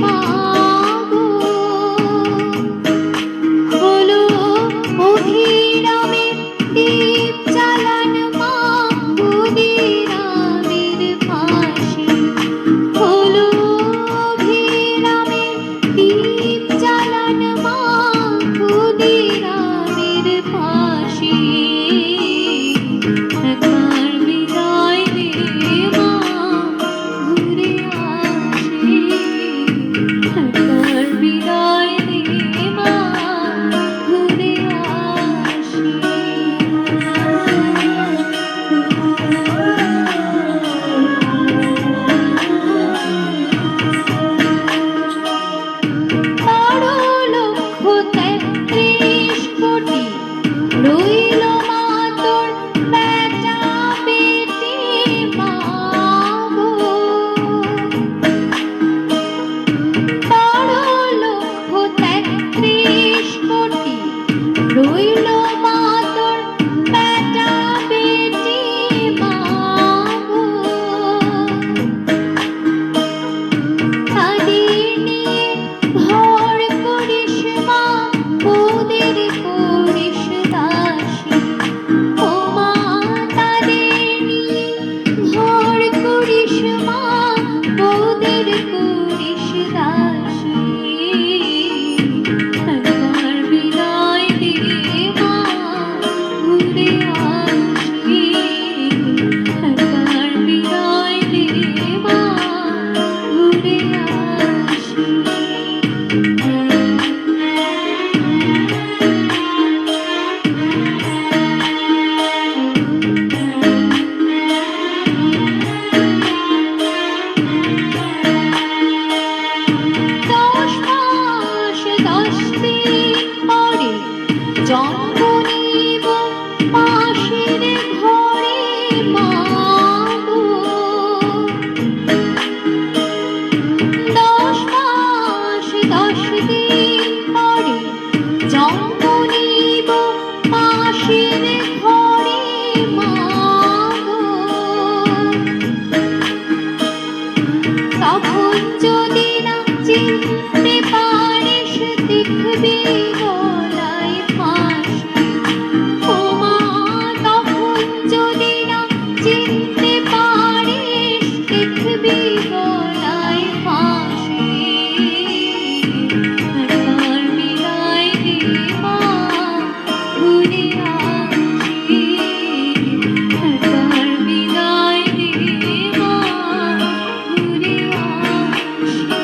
মা গো, হলো অভিরামের দীপ জ্বালান মা, ক্ষুদিরামের ফাঁসি। হলো অভিরামের দীপ জ্বালান মা, ক্ষুদিরামের ফাঁসি। একবার বিদায় দে মা, ঘুরে আসি। একবার বিদায় দে মা, ঘুরে আসি। বারো লক্ষ ৩৩ কোটি রইল মা তোর বেটা বেটি মা গো। ১২,৩৩ কোটি রইল মা তোর বেটা বেটি মা গো। তাদের নিয়ে ঘর করিস মা, ওদের করিস দাসী। ও মা তাদের নিয়ে ঘর করিস মা, ওদের করিস দাসী। একবার বিদায় দে মা, ঘুরে আসি। একবার বিদায় দে মা, ঘুরে আসি। দশ মাস ১০ দিন পরে জন্ম নিব মাসির ঘরে মা গো। ১০ মাস ১০ দিন পরে জন্ম নিব মাসির ঘরে মা গো। তখন যদি না চিনতে পারিস, দেখবি গলায় ফাঁসি। ও মা তখন যদি না চিনতে পারিস, দেখবি গলায় ফাঁসি। একবার বিদায় দে মা, ঘুরে আসি। একবার বিদায় দে মা, ঘুরে আসি।